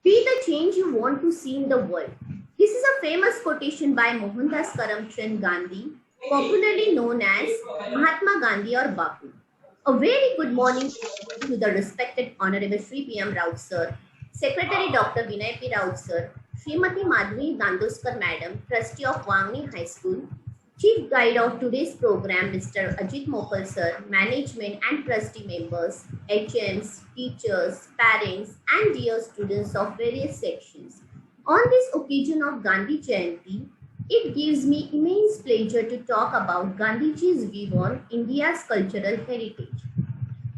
Be the change you want to see in the world. This is a famous quotation by Mohandas Karamchand Gandhi, popularly known as Mahatma Gandhi or Bapu. A very good morning to the respected Honorable Sri P.M. Raut sir, Secretary Dr. Vinay P. Raut sir, Srimati Madhvi Dandoskar Madam, Trustee of Wangni High School, Chief Guide of today's program, Mr. Ajit Mopal sir, management and trustee members, HMs, teachers, parents, and dear students of various sections. On this occasion of Gandhi Jayanti, it gives me immense pleasure to talk about Gandhiji's view on India's cultural heritage.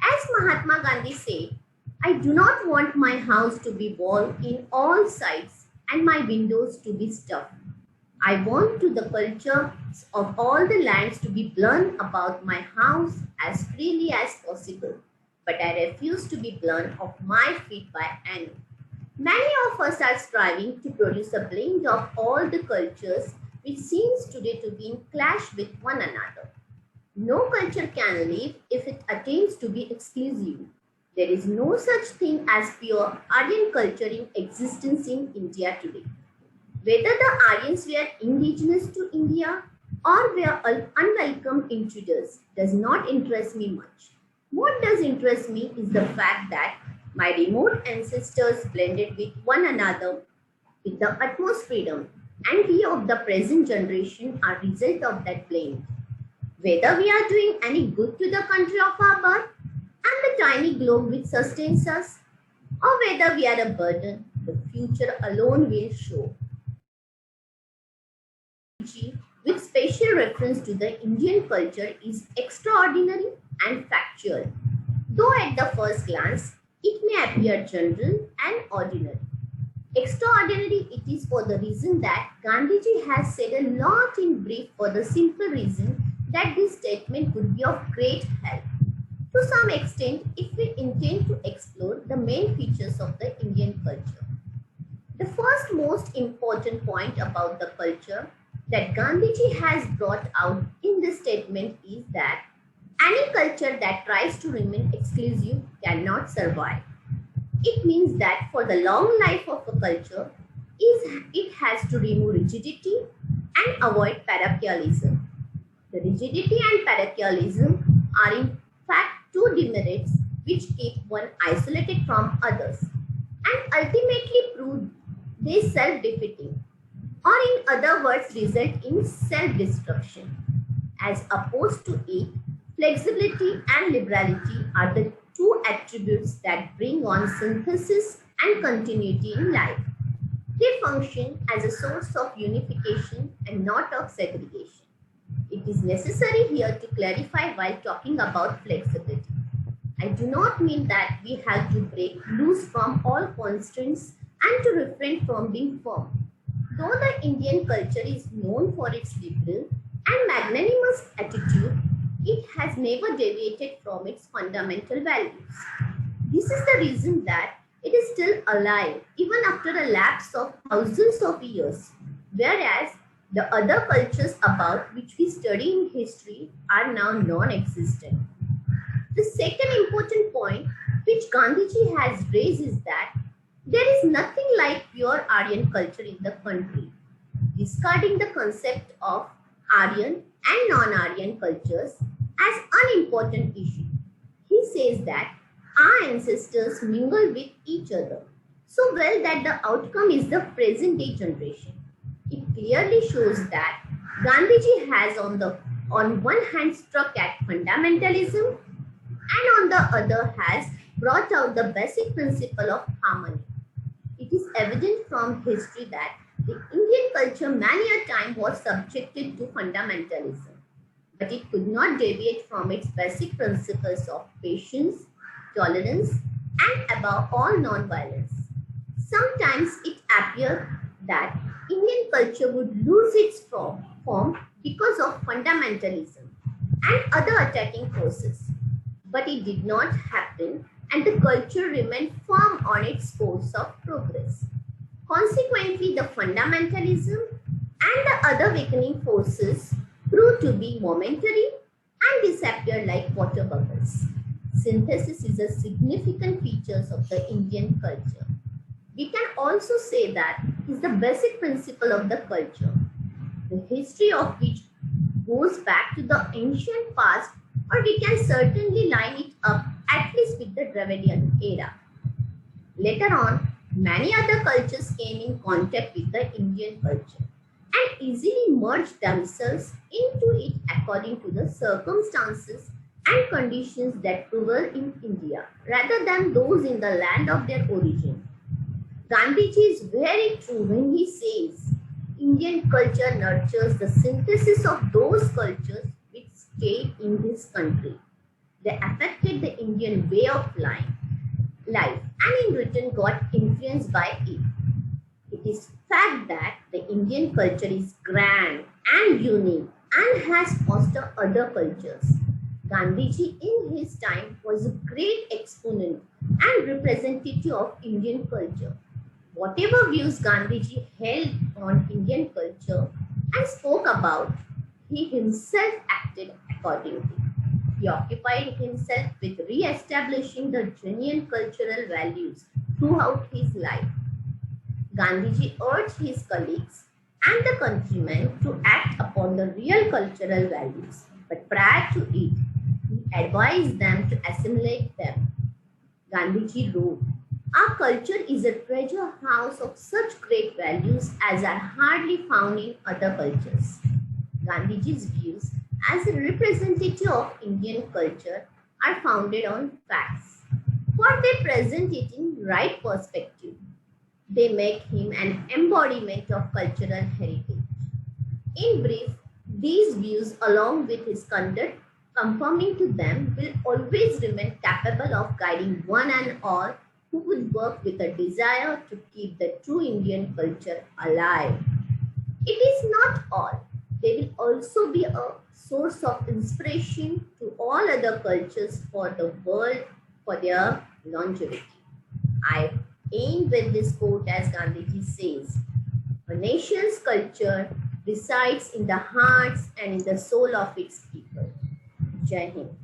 As Mahatma Gandhi said, I do not want my house to be walled in all sides and my windows to be stuffed. I want to the cultures of all the lands to be blown about my house as freely as possible, but I refuse to be blown off my feet by any. Many of us are striving to produce a blend of all the cultures which seems today to be in clash with one another. No culture can live if it attempts to be exclusive. There is no such thing as pure Aryan culture in existence in India today. Whether the Aryans were indigenous to India or were unwelcome intruders does not interest me much. What does interest me is the fact that my remote ancestors blended with one another with the utmost freedom, and we of the present generation are result of that blend. Whether we are doing any good to the country of our birth and the tiny globe which sustains us, or whether we are a burden, the future alone will show. With special reference to the Indian culture is extraordinary and factual, though at the first glance it may appear general and ordinary. Extraordinary it is for the reason that Gandhiji has said a lot in brief for the simple reason that this statement would be of great help. To some extent, if we intend to explore the main features of the Indian culture. The first most important point about the culture that Gandhiji has brought out in this statement is that any culture that tries to remain exclusive cannot survive. It means that for the long life of a culture, it has to remove rigidity and avoid parochialism. The rigidity and parochialism are in fact two demerits which keep one isolated from others and ultimately prove they self-defeating, or in other words result in self-destruction. As opposed to it, flexibility and liberality are the two attributes that bring on synthesis and continuity in life. They function as a source of unification and not of segregation. It is necessary here to clarify while talking about flexibility. I do not mean that we have to break loose from all constraints and to refrain from being firm. Though the Indian culture is known for its liberal and magnanimous attitude, it has never deviated from its fundamental values. This is the reason that it is still alive even after a lapse of thousands of years, whereas the other cultures about which we study in history are now non-existent. The second important point which Gandhiji has raised is that there is nothing like pure Aryan culture in the country. Discarding the concept of Aryan and non-Aryan cultures as unimportant issue. He says that our ancestors mingle with each other so well that the outcome is the present day generation. It clearly shows that Gandhiji has on one hand struck at fundamentalism and on the other has brought out the basic principle of harmony. It is evident from history that the Indian culture many a time was subjected to fundamentalism, but it could not deviate from its basic principles of patience, tolerance, and above all non-violence. Sometimes it appeared that Indian culture would lose its form because of fundamentalism and other attacking forces. But it did not happen, and the culture remained firm on its course of progress. Consequently, the fundamentalism and the other weakening forces proved to be momentary and disappeared like water bubbles. Synthesis is a significant feature of the Indian culture. We can also say that is the basic principle of the culture, the history of which goes back to the ancient past, or we can certainly line it up at least with the Dravidian era. Later on, many other cultures came in contact with the Indian culture and easily merged themselves into it according to the circumstances and conditions that prevail in India rather than those in the land of their origin. Gandhiji is very true when he says Indian culture nurtures the synthesis of those cultures which stayed in his country. They affected the Indian way of life and in return got influenced by it. It is fact that the Indian culture is grand and unique and has fostered other cultures. Gandhiji in his time was a great exponent and representative of Indian culture. Whatever views Gandhiji held on Indian culture and spoke about, he himself acted accordingly. He occupied himself with re-establishing the genuine cultural values throughout his life. Gandhiji urged his colleagues and the countrymen to act upon the real cultural values, but prior to it, he advised them to assimilate them. Gandhiji wrote, our culture is a treasure house of such great values as are hardly found in other cultures. Gandhiji's views as a representative of Indian culture are founded on facts, for they present it in right perspective. They make him an embodiment of cultural heritage. In brief, these views, along with his conduct conforming to them, will always remain capable of guiding one and all who would work with a desire to keep the true Indian culture alive. It is not all. They will also be a source of inspiration to all other cultures for the world for their longevity. I end with this quote as Gandhiji says, a nation's culture resides in the hearts and in the soul of its people. Jai Hind.